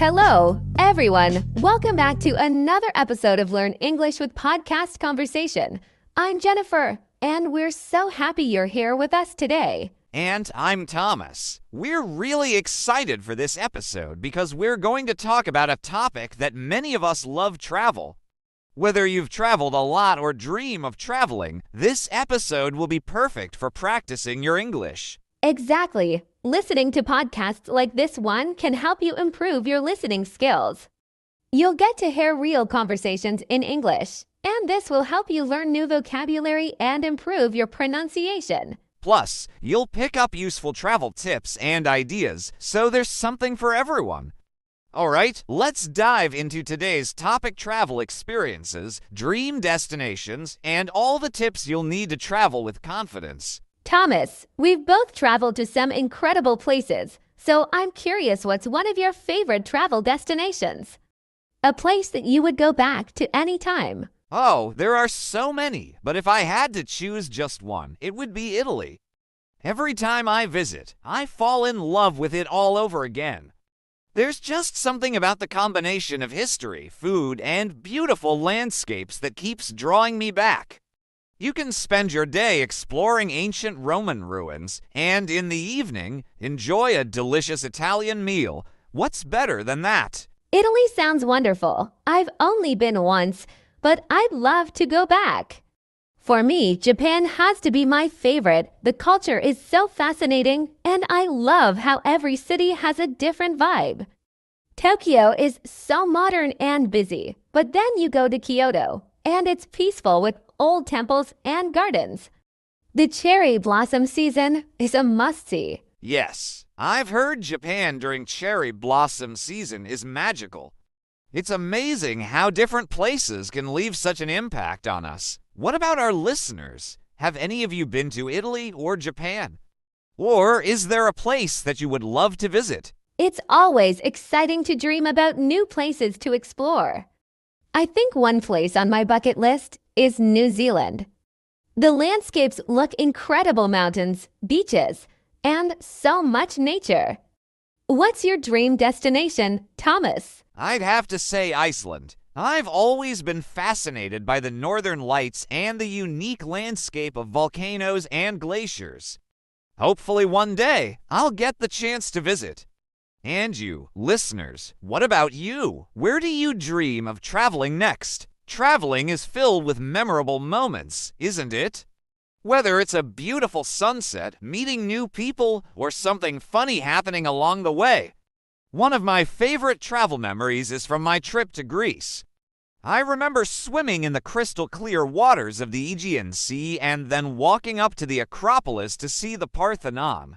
Hello, everyone. Welcome back to another episode of Learn English with Podcast Conversation. I'm Jennifer, and we're so happy you're here with us today. And I'm Thomas. We're really excited for this episode because we're going to talk about a topic that many of us love: travel. Whether you've traveled a lot or dream of traveling, this episode will be perfect for practicing your English. Exactly. Listening to podcasts like this one can help you improve your listening skills. You'll get to hear real conversations in English, and this will help you learn new vocabulary and improve your pronunciation. Plus, you'll pick up useful travel tips and ideas, so there's something for everyone. All right, let's dive into today's topic: travel experiences, dream destinations, and all the tips you'll need to travel with confidence. Thomas, we've both traveled to some incredible places, so I'm curious, what's one of your favorite travel destinations? A place that you would go back to any time. Oh, there are so many, but if I had to choose just one, it would be Italy. Every time I visit, I fall in love with it all over again. There's just something about the combination of history, food, and beautiful landscapes that keeps drawing me back. You can spend your day exploring ancient Roman ruins, and in the evening, enjoy a delicious Italian meal. What's better than that? Italy sounds wonderful. I've only been once, but I'd love to go back. For me, Japan has to be my favorite. The culture is so fascinating, and I love how every city has a different vibe. Tokyo is so modern and busy, but then you go to Kyoto, and it's peaceful with old temples and gardens. The cherry blossom season is a must-see. Yes, I've heard Japan during cherry blossom season is magical. It's amazing how different places can leave such an impact on us. What about our listeners? Have any of you been to Italy or Japan? Or is there a place that you would love to visit? It's always exciting to dream about new places to explore. I think one place on my bucket list is New Zealand. The landscapes look incredible: mountains, beaches, and so much nature. What's your dream destination, Thomas? I'd have to say Iceland. I've always been fascinated by the northern lights and the unique landscape of volcanoes and glaciers. Hopefully one day I'll get the chance to visit. And you, listeners, what about you? Where do you dream of traveling next? Traveling is filled with memorable moments, isn't it? Whether it's a beautiful sunset, meeting new people, or something funny happening along the way. One of my favorite travel memories is from my trip to Greece. I remember swimming in the crystal clear waters of the Aegean Sea and then walking up to the Acropolis to see the Parthenon.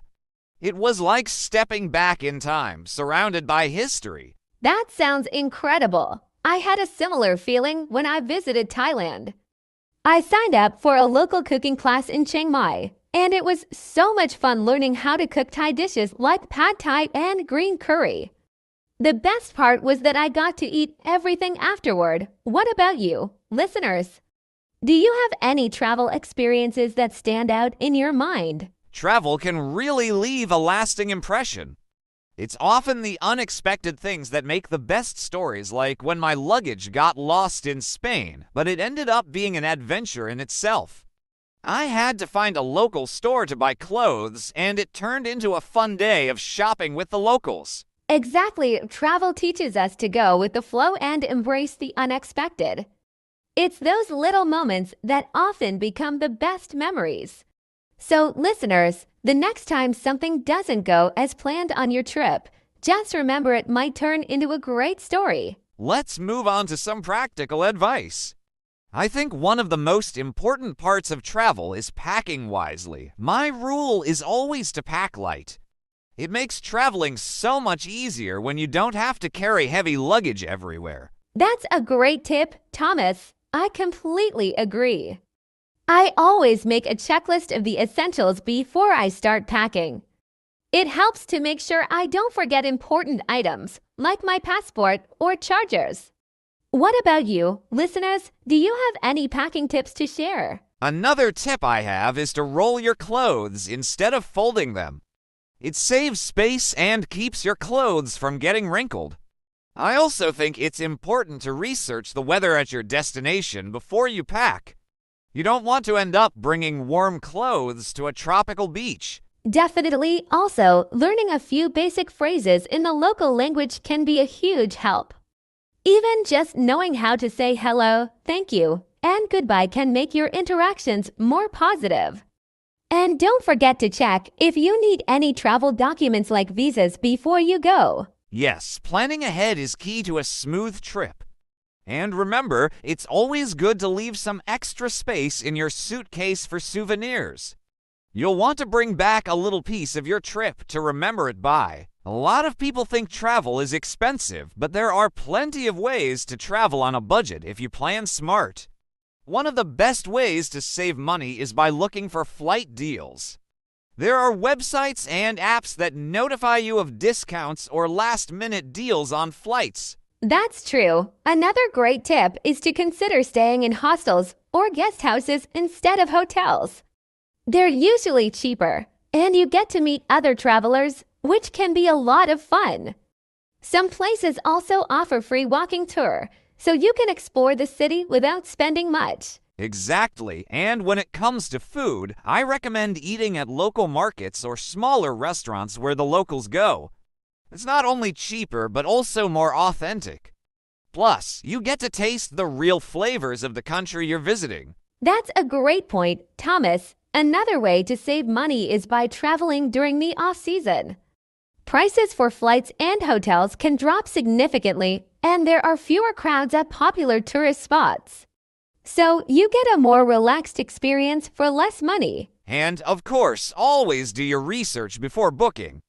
It was like stepping back in time, surrounded by history. That sounds incredible. I had a similar feeling when I visited Thailand. I signed up for a local cooking class in Chiang Mai, and it was so much fun learning how to cook Thai dishes like pad Thai and green curry. The best part was that I got to eat everything afterward. What about you, listeners? Do you have any travel experiences that stand out in your mind? Travel can really leave a lasting impression. It's often the unexpected things that make the best stories, like when my luggage got lost in Spain, but it ended up being an adventure in itself. I had to find a local store to buy clothes, and it turned into a fun day of shopping with the locals. Exactly. Travel teaches us to go with the flow and embrace the unexpected. It's those little moments that often become the best memories. So, listeners, the next time something doesn't go as planned on your trip, just remember it might turn into a great story. Let's move on to some practical advice. I think one of the most important parts of travel is packing wisely. My rule is always to pack light. It makes traveling so much easier when you don't have to carry heavy luggage everywhere. That's a great tip, Thomas. I completely agree. I always make a checklist of the essentials before I start packing. It helps to make sure I don't forget important items, like my passport or chargers. What about you, listeners? Do you have any packing tips to share? Another tip I have is to roll your clothes instead of folding them. It saves space and keeps your clothes from getting wrinkled. I also think it's important to research the weather at your destination before you pack. You don't want to end up bringing warm clothes to a tropical beach. Definitely. Also, learning a few basic phrases in the local language can be a huge help. Even just knowing how to say hello, thank you, and goodbye can make your interactions more positive. And don't forget to check if you need any travel documents like visas before you go. Yes, planning ahead is key to a smooth trip. And remember, it's always good to leave some extra space in your suitcase for souvenirs. You'll want to bring back a little piece of your trip to remember it by. A lot of people think travel is expensive, but there are plenty of ways to travel on a budget if you plan smart. One of the best ways to save money is by looking for flight deals. There are websites and apps that notify you of discounts or last-minute deals on flights. That's true. Another great tip is to consider staying in hostels or guest houses instead of hotels. They're usually cheaper, and you get to meet other travelers, which can be a lot of fun. Some places also offer free walking tour, so you can explore the city without spending much. Exactly, and when it comes to food, I recommend eating at local markets or smaller restaurants where the locals go. It's not only cheaper, but also more authentic. Plus, you get to taste the real flavors of the country you're visiting. That's a great point, Thomas. Another way to save money is by traveling during the off-season. Prices for flights and hotels can drop significantly, and there are fewer crowds at popular tourist spots. So you get a more relaxed experience for less money. And, of course, always do your research before booking.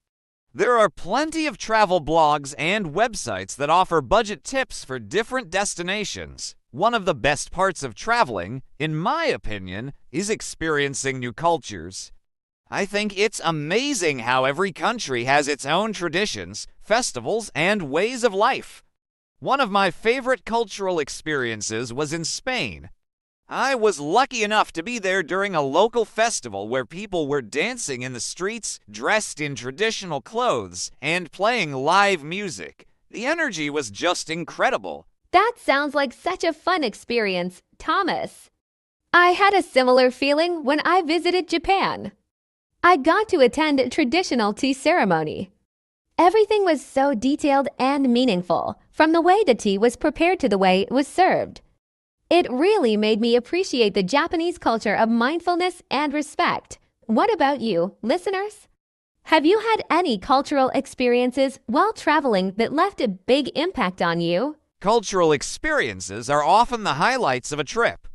There are plenty of travel blogs and websites that offer budget tips for different destinations. One of the best parts of traveling, in my opinion, is experiencing new cultures. I think it's amazing how every country has its own traditions, festivals, and ways of life. One of my favorite cultural experiences was in Spain. I was lucky enough to be there during a local festival where people were dancing in the streets, dressed in traditional clothes, and playing live music. The energy was just incredible. That sounds like such a fun experience, Thomas. I had a similar feeling when I visited Japan. I got to attend a traditional tea ceremony. Everything was so detailed and meaningful, from the way the tea was prepared to the way it was served. It really made me appreciate the Japanese culture of mindfulness and respect. What about you, listeners? Have you had any cultural experiences while traveling that left a big impact on you? Cultural experiences are often the highlights of a trip.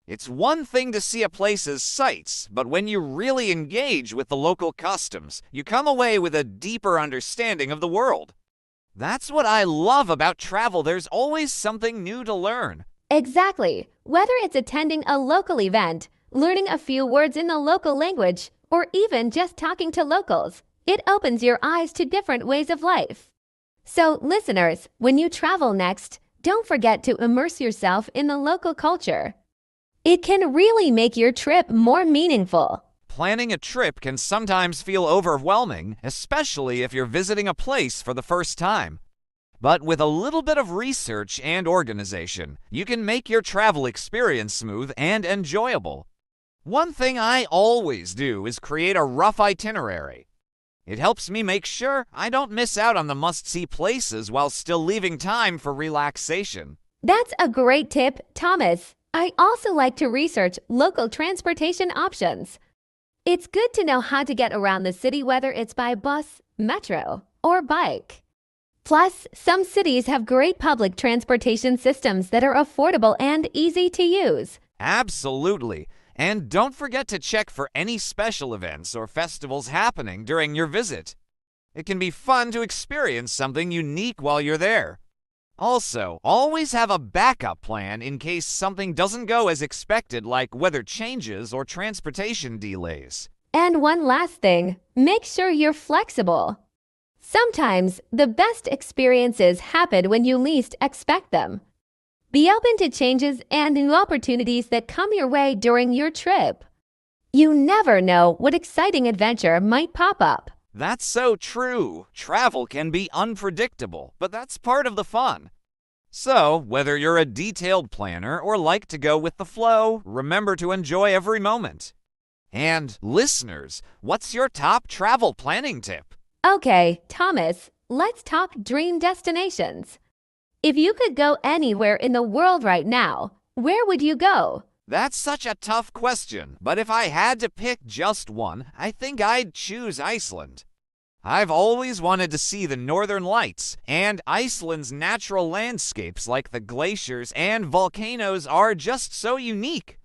It's one thing to see a place's sights, but when you really engage with the local customs, you come away with a deeper understanding of the world. That's what I love about travel. There's always something new to learn. Exactly. Whether it's attending a local event, learning a few words in the local language, or even just talking to locals, it opens your eyes to different ways of life. So, listeners, when you travel next, don't forget to immerse yourself in the local culture. It can really make your trip more meaningful. Planning a trip can sometimes feel overwhelming, especially if you're visiting a place for the first time. But with a little bit of research and organization, you can make your travel experience smooth and enjoyable. One thing I always do is create a rough itinerary. It helps me make sure I don't miss out on the must-see places while still leaving time for relaxation. That's a great tip, Thomas. I also like to research local transportation options. It's good to know how to get around the city, whether it's by bus, metro, or bike. Plus, some cities have great public transportation systems that are affordable and easy to use. Absolutely. And don't forget to check for any special events or festivals happening during your visit. It can be fun to experience something unique while you're there. Also, always have a backup plan in case something doesn't go as expected, like weather changes or transportation delays. And one last thing, make sure you're flexible. Sometimes the best experiences happen when you least expect them. Be open to changes and new opportunities that come your way during your trip. You never know what exciting adventure might pop up. That's so true. Travel can be unpredictable, but that's part of the fun. So, whether you're a detailed planner or like to go with the flow, remember to enjoy every moment. And listeners, what's your top travel planning tip? Okay, Thomas, let's talk dream destinations. If you could go anywhere in the world right now, where would you go? That's such a tough question, but if I had to pick just one, I think I'd choose Iceland. I've always wanted to see the northern lights, and Iceland's natural landscapes like the glaciers and volcanoes are just so unique.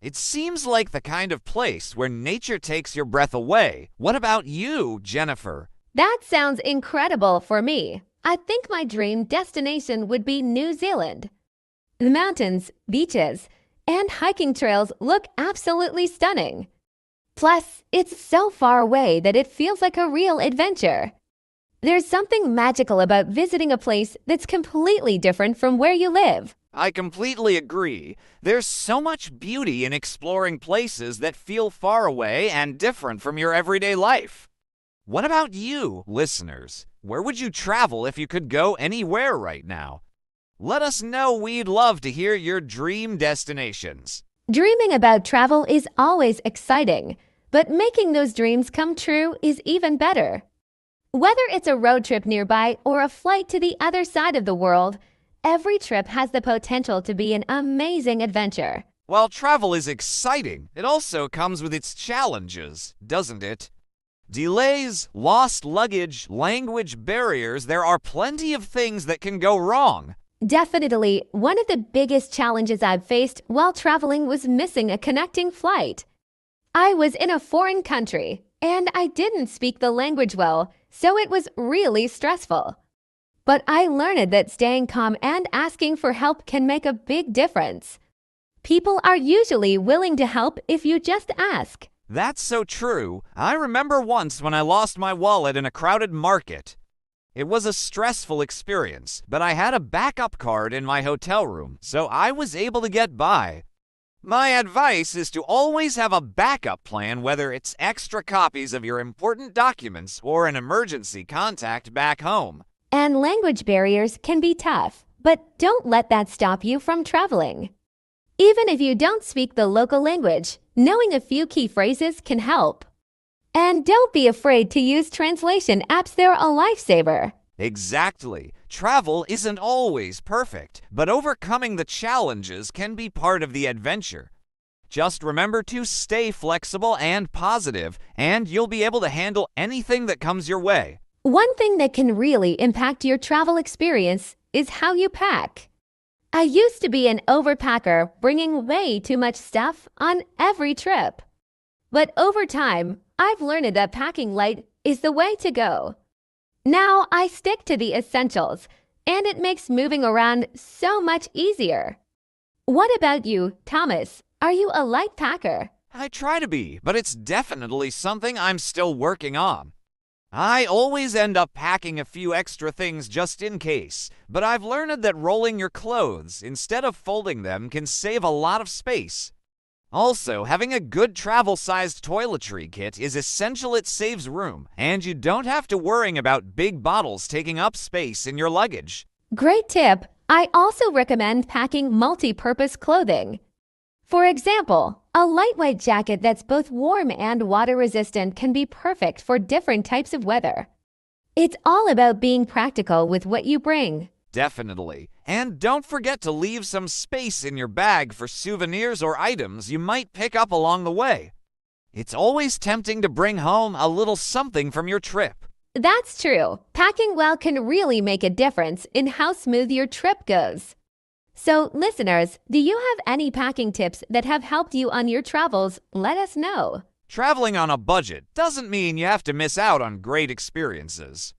It seems like the kind of place where nature takes your breath away. What about you, Jennifer? That sounds incredible for me. I think my dream destination would be New Zealand. The mountains, beaches, and hiking trails look absolutely stunning. Plus, it's so far away that it feels like a real adventure. There's something magical about visiting a place that's completely different from where you live. I completely agree. There's so much beauty in exploring places that feel far away and different from your everyday life. What about you, listeners? Where would you travel if you could go anywhere right now? Let us know. We'd love to hear your dream destinations. Dreaming about travel is always exciting, but making those dreams come true is even better. Whether it's a road trip nearby or a flight to the other side of the world, every trip has the potential to be an amazing adventure. While travel is exciting, it also comes with its challenges, doesn't it? Delays, lost luggage, language barriers, there are plenty of things that can go wrong. Definitely, one of the biggest challenges I've faced while traveling was missing a connecting flight. I was in a foreign country, and I didn't speak the language well, so it was really stressful. But I learned that staying calm and asking for help can make a big difference. People are usually willing to help if you just ask. That's so true. I remember once when I lost my wallet in a crowded market. It was a stressful experience, but I had a backup card in my hotel room, so I was able to get by. My advice is to always have a backup plan, whether it's extra copies of your important documents or an emergency contact back home. And language barriers can be tough, but don't let that stop you from traveling. Even if you don't speak the local language, knowing a few key phrases can help. And don't be afraid to use translation apps. They're a lifesaver. Exactly. Travel isn't always perfect, but overcoming the challenges can be part of the adventure. Just remember to stay flexible and positive, and you'll be able to handle anything that comes your way. One thing that can really impact your travel experience is how you pack. I used to be an overpacker, bringing way too much stuff on every trip. But over time, I've learned that packing light is the way to go. Now I stick to the essentials, and it makes moving around so much easier. What about you, Thomas? Are you a light packer? I try to be, but it's definitely something I'm still working on. I always end up packing a few extra things just in case, but I've learned that rolling your clothes instead of folding them can save a lot of space. Also, having a good travel-sized toiletry kit is essential. It saves room, and you don't have to worry about big bottles taking up space in your luggage. Great tip! I also recommend packing multi-purpose clothing. For example, a lightweight jacket that's both warm and water-resistant can be perfect for different types of weather. It's all about being practical with what you bring. Definitely. And don't forget to leave some space in your bag for souvenirs or items you might pick up along the way. It's always tempting to bring home a little something from your trip. That's true. Packing well can really make a difference in how smooth your trip goes. So, listeners, do you have any packing tips that have helped you on your travels? Let us know. Traveling on a budget doesn't mean you have to miss out on great experiences.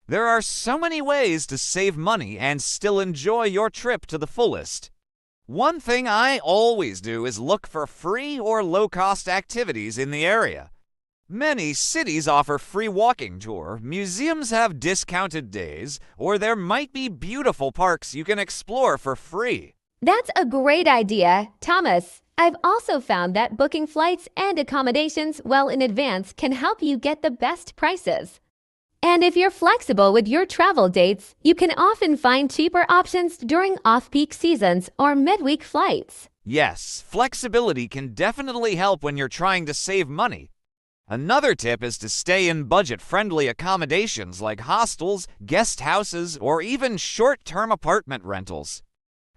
There are so many ways to save money and still enjoy your trip to the fullest. One thing I always do is look for free or low-cost activities in the area. Many cities offer free walking tour, museums have discounted days, or there might be beautiful parks you can explore for free. That's a great idea. Thomas, I've also found that booking flights and accommodations well in advance can help you get the best prices. And if you're flexible with your travel dates, you can often find cheaper options during off-peak seasons or midweek flights. Yes, flexibility can definitely help when you're trying to save money. Another tip is to stay in budget-friendly accommodations like hostels, guest houses, or even short-term apartment rentals.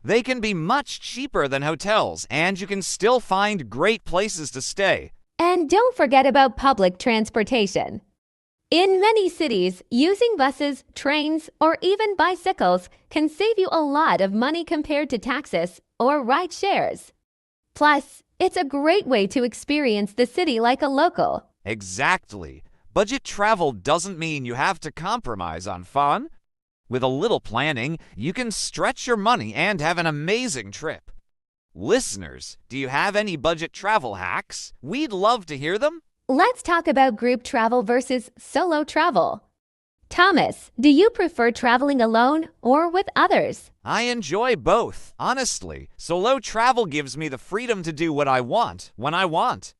They can be much cheaper than hotels, and you can still find great places to stay. And don't forget about public transportation. In many cities, using buses, trains, or even bicycles can save you a lot of money compared to taxis or ride shares. Plus, it's a great way to experience the city like a local. Exactly. Budget travel doesn't mean you have to compromise on fun. With a little planning, you can stretch your money and have an amazing trip. Listeners, do you have any budget travel hacks? We'd love to hear them. Let's talk about group travel versus solo travel. Thomas, do you prefer traveling alone or with others? I enjoy both, honestly. Solo travel gives me the freedom to do what I want, when I want.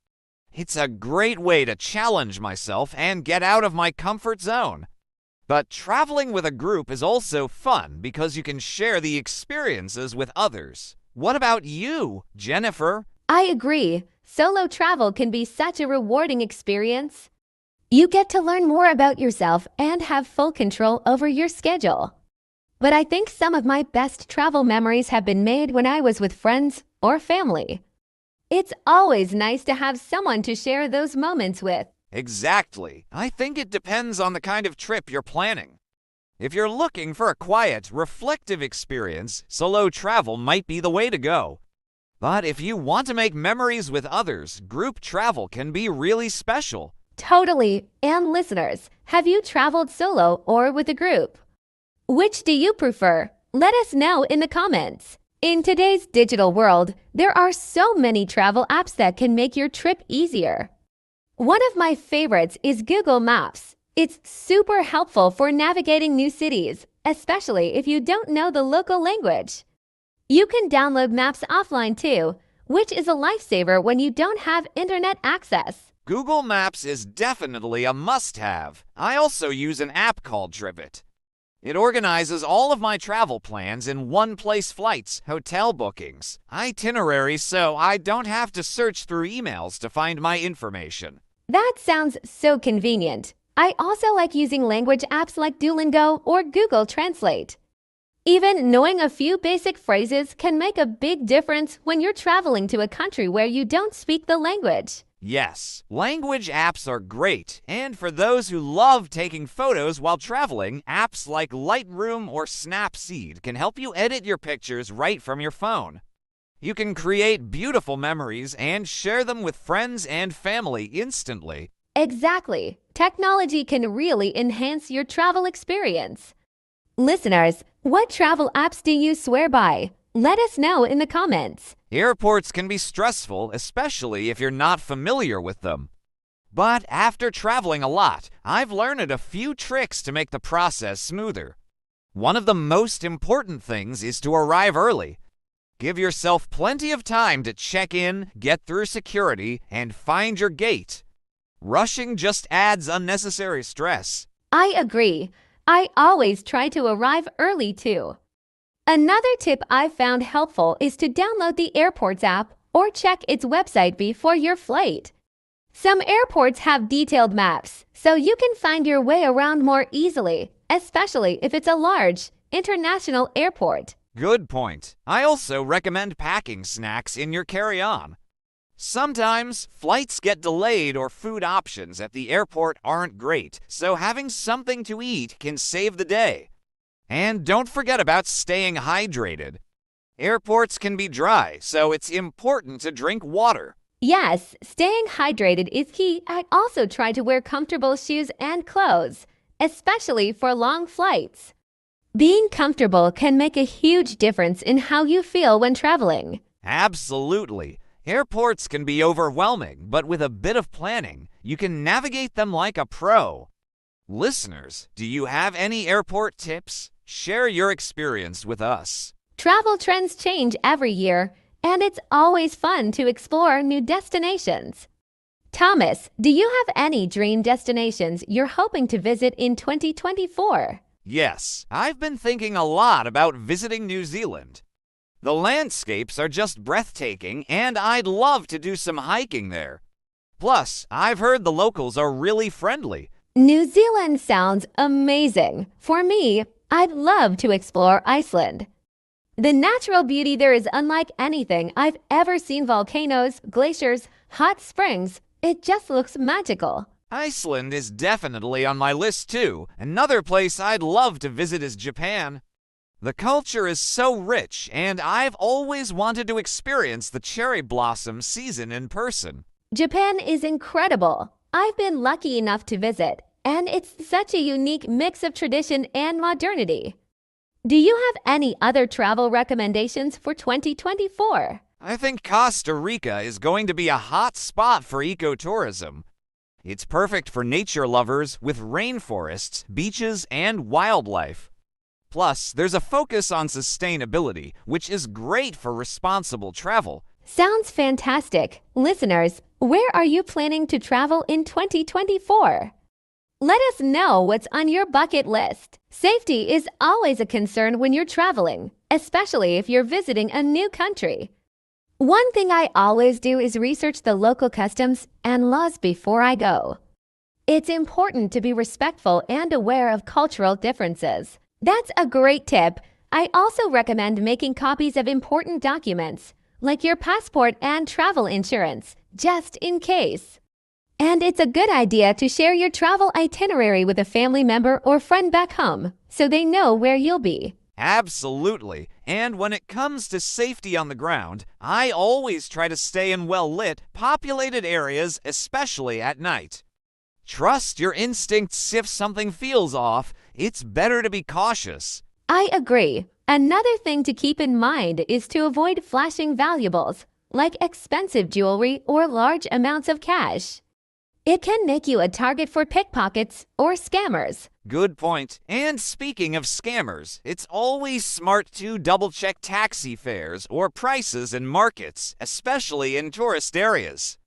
It's a great way to challenge myself and get out of my comfort zone. But traveling with a group is also fun because you can share the experiences with others. What about you, Jennifer? I agree. Solo travel can be such a rewarding experience. You get to learn more about yourself and have full control over your schedule. But I think some of my best travel memories have been made when I was with friends or family. It's always nice to have someone to share those moments with. Exactly. I think it depends on the kind of trip you're planning. If you're looking for a quiet, reflective experience, solo travel might be the way to go. But if you want to make memories with others, group travel can be really special. Totally. And listeners, have you traveled solo or with a group? Which do you prefer? Let us know in the comments. In today's digital world, there are so many travel apps that can make your trip easier. One of my favorites is Google Maps. It's super helpful for navigating new cities, especially if you don't know the local language. You can download maps offline too, which is a lifesaver when you don't have internet access. Google Maps is definitely a must-have. I also use an app called Tripit. It organizes all of my travel plans in one-place flights, hotel bookings, itineraries, so I don't have to search through emails to find my information. That sounds so convenient. I also like using language apps like Duolingo or Google Translate. Even knowing a few basic phrases can make a big difference when you're traveling to a country where you don't speak the language. Yes, language apps are great, and for those who love taking photos while traveling, apps like Lightroom or Snapseed can help you edit your pictures right from your phone. You can create beautiful memories and share them with friends and family instantly. Exactly. Technology can really enhance your travel experience. Listeners, what travel apps do you swear by? Let us know in the comments. Airports can be stressful, especially if you're not familiar with them. But after traveling a lot, I've learned a few tricks to make the process smoother. One of the most important things is to arrive early. Give yourself plenty of time to check in, get through security, and find your gate. Rushing just adds unnecessary stress. I agree. I always try to arrive early too. Another tip I've found helpful is to download the airport's app or check its website before your flight. Some airports have detailed maps, so you can find your way around more easily, especially if it's a large, international airport. Good point. I also recommend packing snacks in your carry-on. Sometimes flights get delayed or food options at the airport aren't great, so having something to eat can save the day. And don't forget about staying hydrated. Airports can be dry, so it's important to drink water. Yes, staying hydrated is key. I also try to wear comfortable shoes and clothes, especially for long flights. Being comfortable can make a huge difference in how you feel when traveling. Absolutely. Airports can be overwhelming, but with a bit of planning, you can navigate them like a pro. Listeners, do you have any airport tips? Share your experience with us. Travel trends change every year, and it's always fun to explore new destinations. Thomas, do you have any dream destinations you're hoping to visit in 2024? Yes, I've been thinking a lot about visiting New Zealand. The landscapes are just breathtaking, and I'd love to do some hiking there. Plus, I've heard the locals are really friendly. New Zealand sounds amazing. For me, I'd love to explore Iceland. The natural beauty there is unlike anything I've ever seen. Volcanoes, glaciers, hot springs. It just looks magical. Iceland is definitely on my list too. Another place I'd love to visit is Japan. The culture is so rich, and I've always wanted to experience the cherry blossom season in person. Japan is incredible. I've been lucky enough to visit, and it's such a unique mix of tradition and modernity. Do you have any other travel recommendations for 2024? I think Costa Rica is going to be a hot spot for ecotourism. It's perfect for nature lovers with rainforests, beaches, and wildlife. Plus, there's a focus on sustainability, which is great for responsible travel. Sounds fantastic. Listeners, where are you planning to travel in 2024? Let us know what's on your bucket list. Safety is always a concern when you're traveling, especially if you're visiting a new country. One thing I always do is research the local customs and laws before I go. It's important to be respectful and aware of cultural differences. That's a great tip. I also recommend making copies of important documents, like your passport and travel insurance, just in case. And it's a good idea to share your travel itinerary with a family member or friend back home, so they know where you'll be. Absolutely. And when it comes to safety on the ground, I always try to stay in well-lit, populated areas, especially at night. Trust your instincts. If something feels off, it's better to be cautious. I agree. Another thing to keep in mind is to avoid flashing valuables, like expensive jewelry or large amounts of cash. It can make you a target for pickpockets or scammers. Good point. And speaking of scammers, it's always smart to double-check taxi fares or prices in markets, especially in tourist areas.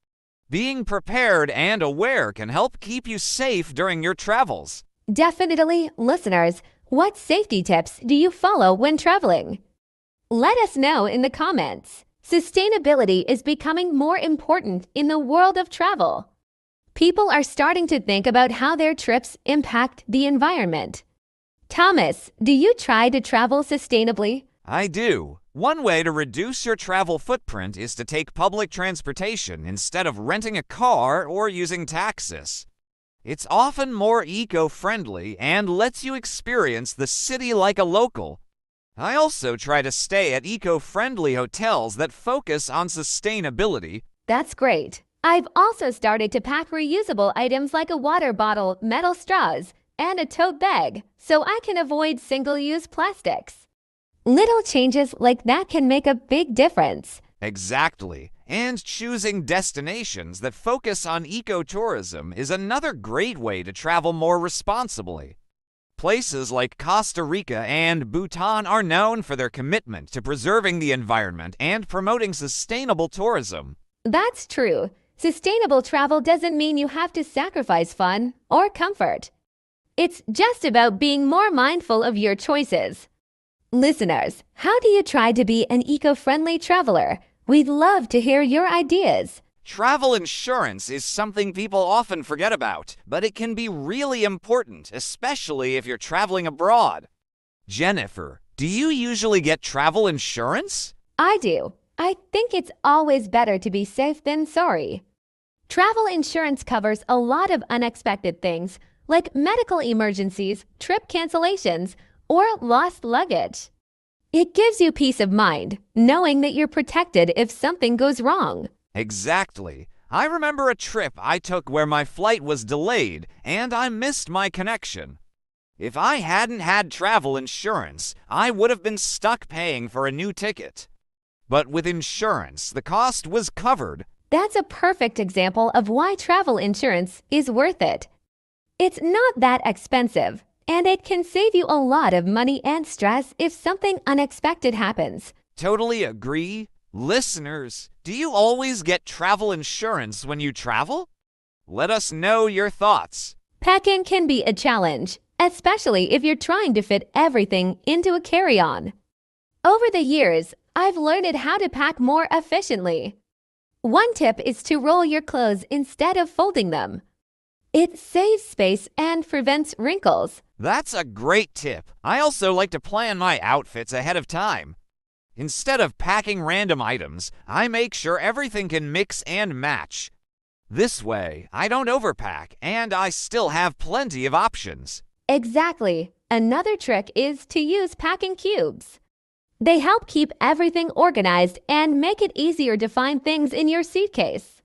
Being prepared and aware can help keep you safe during your travels. Definitely, listeners, what safety tips do you follow when traveling? Let us know in the comments. Sustainability is becoming more important in the world of travel. People are starting to think about how their trips impact the environment. Thomas, do you try to travel sustainably? I do. One way to reduce your travel footprint is to take public transportation instead of renting a car or using taxis. It's often more eco-friendly and lets you experience the city like a local. I also try to stay at eco-friendly hotels that focus on sustainability. That's great. I've also started to pack reusable items like a water bottle, metal straws, and a tote bag, so I can avoid single-use plastics. Little changes like that can make a big difference. Exactly. And choosing destinations that focus on ecotourism is another great way to travel more responsibly. Places like Costa Rica and Bhutan are known for their commitment to preserving the environment and promoting sustainable tourism. That's true. Sustainable travel doesn't mean you have to sacrifice fun or comfort. It's just about being more mindful of your choices. Listeners, how do you try to be an eco-friendly traveler? We'd love to hear your ideas. Travel insurance is something people often forget about, but it can be really important, especially if you're traveling abroad. Jennifer, do you usually get travel insurance? I do. I think it's always better to be safe than sorry. Travel insurance covers a lot of unexpected things, like medical emergencies, trip cancellations, or lost luggage. It gives you peace of mind, knowing that you're protected if something goes wrong. Exactly. I remember a trip I took where my flight was delayed and I missed my connection. If I hadn't had travel insurance, I would have been stuck paying for a new ticket. But with insurance, the cost was covered. That's a perfect example of why travel insurance is worth it. It's not that expensive, and it can save you a lot of money and stress if something unexpected happens. Totally agree. Listeners, do you always get travel insurance when you travel? Let us know your thoughts. Packing can be a challenge, especially if you're trying to fit everything into a carry-on. Over the years, I've learned how to pack more efficiently. One tip is to roll your clothes instead of folding them. It saves space and prevents wrinkles. That's a great tip. I also like to plan my outfits ahead of time. Instead of packing random items, I make sure everything can mix and match. This way, I don't overpack and I still have plenty of options. Exactly. Another trick is to use packing cubes. They help keep everything organized and make it easier to find things in your suitcase.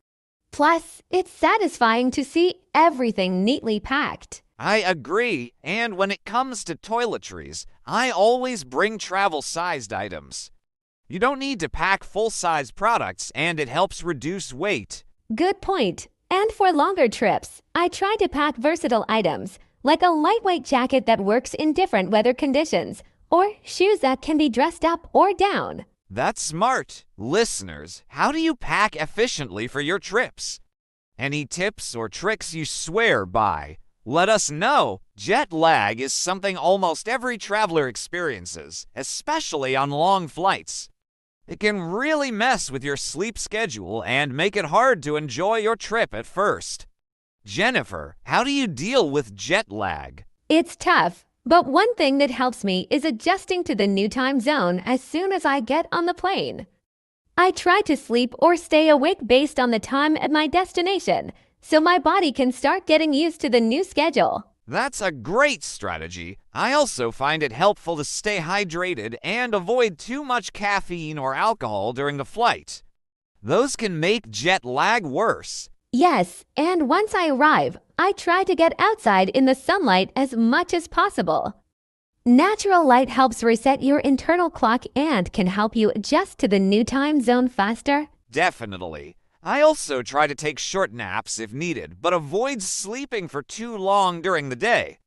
Plus, it's satisfying to see everything neatly packed. I agree, and when it comes to toiletries, I always bring travel-sized items. You don't need to pack full-size products, and it helps reduce weight. Good point. And for longer trips, I try to pack versatile items, like a lightweight jacket that works in different weather conditions, or shoes that can be dressed up or down. That's smart. Listeners, how do you pack efficiently for your trips? Any tips or tricks you swear by? Let us know. Jet lag is something almost every traveler experiences, especially on long flights. It can really mess with your sleep schedule and make it hard to enjoy your trip at first. Jennifer, how do you deal with jet lag? It's tough, but one thing that helps me is adjusting to the new time zone as soon as I get on the plane. I try to sleep or stay awake based on the time at my destination, so my body can start getting used to the new schedule. That's a great strategy. I also find it helpful to stay hydrated and avoid too much caffeine or alcohol during the flight. Those can make jet lag worse. Yes, and once I arrive, I try to get outside in the sunlight as much as possible. Natural light helps reset your internal clock and can help you adjust to the new time zone faster. Definitely. I also try to take short naps if needed, but avoid sleeping for too long during the day.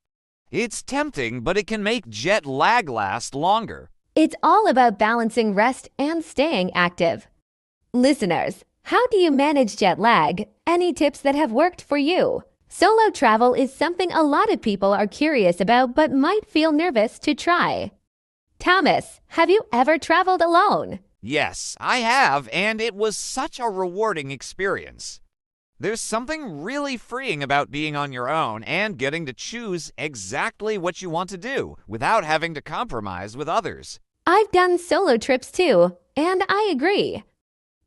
It's tempting, but it can make jet lag last longer. It's all about balancing rest and staying active. Listeners, how do you manage jet lag? Any tips that have worked for you? Solo travel is something a lot of people are curious about but might feel nervous to try. Thomas, have you ever traveled alone? Yes, I have, and it was such a rewarding experience. There's something really freeing about being on your own and getting to choose exactly what you want to do without having to compromise with others. I've done solo trips too, and I agree.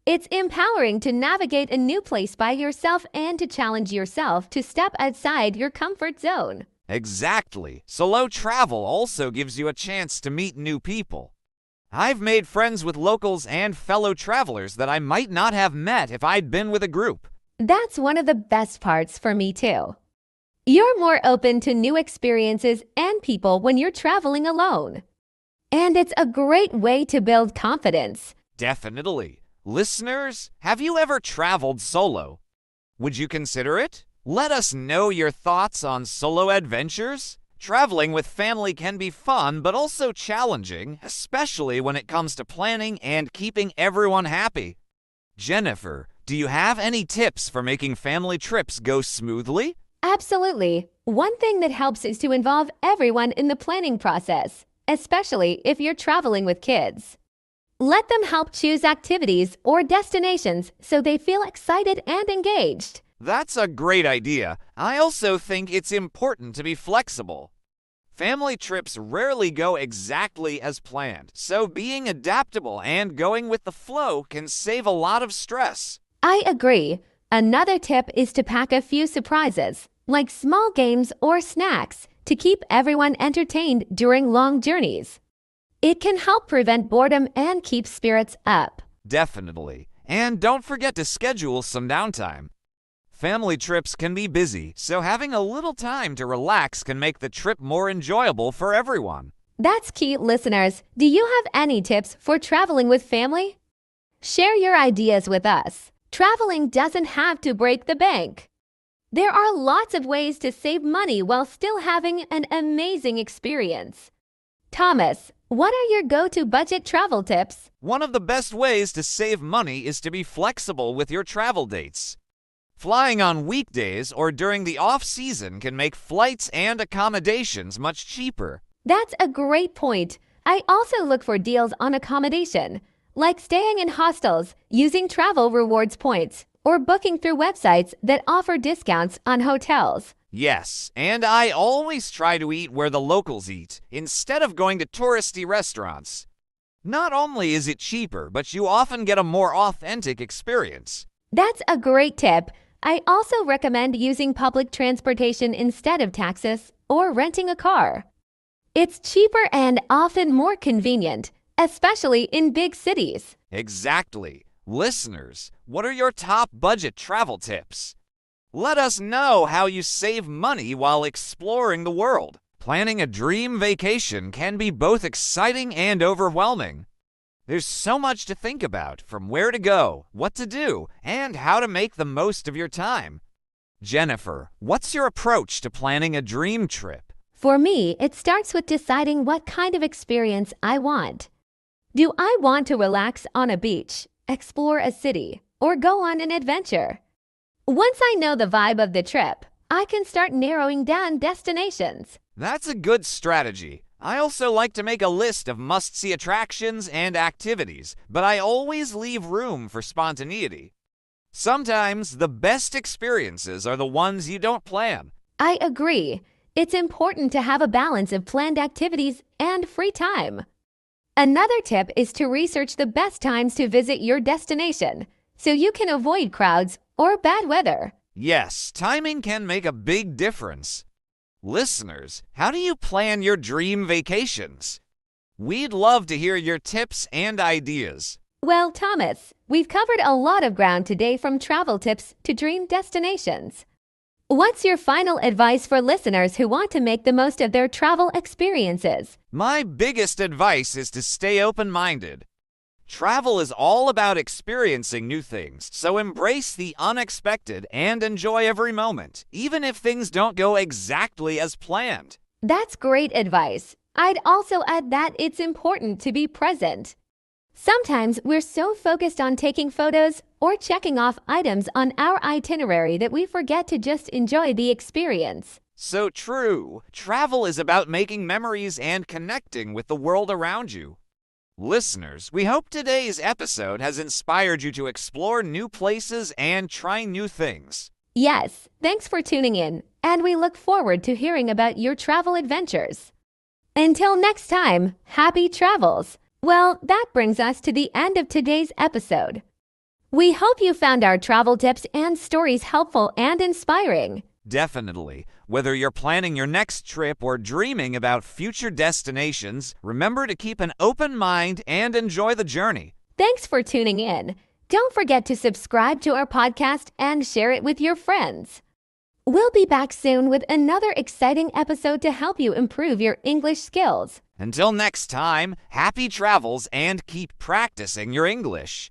It's empowering to navigate a new place by yourself and to challenge yourself to step outside your comfort zone. Exactly. Solo travel also gives you a chance to meet new people. I've made friends with locals and fellow travelers that I might not have met if I'd been with a group. That's one of the best parts for me too. You're more open to new experiences and people when you're traveling alone. And it's a great way to build confidence. Definitely. Listeners, have you ever traveled solo? Would you consider it? Let us know your thoughts on solo adventures. Traveling with family can be fun, but also challenging, especially when it comes to planning and keeping everyone happy. Jennifer, do you have any tips for making family trips go smoothly? Absolutely. One thing that helps is to involve everyone in the planning process, especially if you're traveling with kids. Let them help choose activities or destinations so they feel excited and engaged. That's a great idea. I also think it's important to be flexible. Family trips rarely go exactly as planned, so being adaptable and going with the flow can save a lot of stress. I agree. Another tip is to pack a few surprises, like small games or snacks, to keep everyone entertained during long journeys. It can help prevent boredom and keep spirits up. Definitely. And don't forget to schedule some downtime. Family trips can be busy, so having a little time to relax can make the trip more enjoyable for everyone. That's key, listeners. Do you have any tips for traveling with family? Share your ideas with us. Traveling doesn't have to break the bank. There are lots of ways to save money while still having an amazing experience. Thomas, what are your go-to budget travel tips? One of the best ways to save money is to be flexible with your travel dates. Flying on weekdays or during the off-season can make flights and accommodations much cheaper. That's a great point. I also look for deals on accommodation, like staying in hostels, using travel rewards points, or booking through websites that offer discounts on hotels. Yes, and I always try to eat where the locals eat, instead of going to touristy restaurants. Not only is it cheaper, but you often get a more authentic experience. That's a great tip. I also recommend using public transportation instead of taxis or renting a car. It's cheaper and often more convenient, especially in big cities. Exactly. Listeners, what are your top budget travel tips? Let us know how you save money while exploring the world. Planning a dream vacation can be both exciting and overwhelming. There's so much to think about, from where to go, what to do, and how to make the most of your time. Jennifer, what's your approach to planning a dream trip? For me, it starts with deciding what kind of experience I want. Do I want to relax on a beach, explore a city, or go on an adventure? Once I know the vibe of the trip, I can start narrowing down destinations. That's a good strategy. I also like to make a list of must-see attractions and activities, but I always leave room for spontaneity. Sometimes the best experiences are the ones you don't plan. I agree. It's important to have a balance of planned activities and free time. Another tip is to research the best times to visit your destination, so you can avoid crowds or bad weather. Yes, timing can make a big difference. Listeners, how do you plan your dream vacations? We'd love to hear your tips and ideas. Well, Thomas, we've covered a lot of ground today, from travel tips to dream destinations. What's your final advice for listeners who want to make the most of their travel experiences? My biggest advice is to stay open-minded. Travel is all about experiencing new things, so embrace the unexpected and enjoy every moment, even if things don't go exactly as planned. That's great advice. I'd also add that it's important to be present. Sometimes we're so focused on taking photos or checking off items on our itinerary that we forget to just enjoy the experience. So true. Travel is about making memories and connecting with the world around you. Listeners, we hope today's episode has inspired you to explore new places and try new things. Yes, thanks for tuning in, and we look forward to hearing about your travel adventures. Until next time, happy travels! Well, that brings us to the end of today's episode. We hope you found our travel tips and stories helpful and inspiring. Definitely. Whether you're planning your next trip or dreaming about future destinations, remember to keep an open mind and enjoy the journey. Thanks for tuning in. Don't forget to subscribe to our podcast and share it with your friends. We'll be back soon with another exciting episode to help you improve your English skills. Until next time, happy travels and keep practicing your English.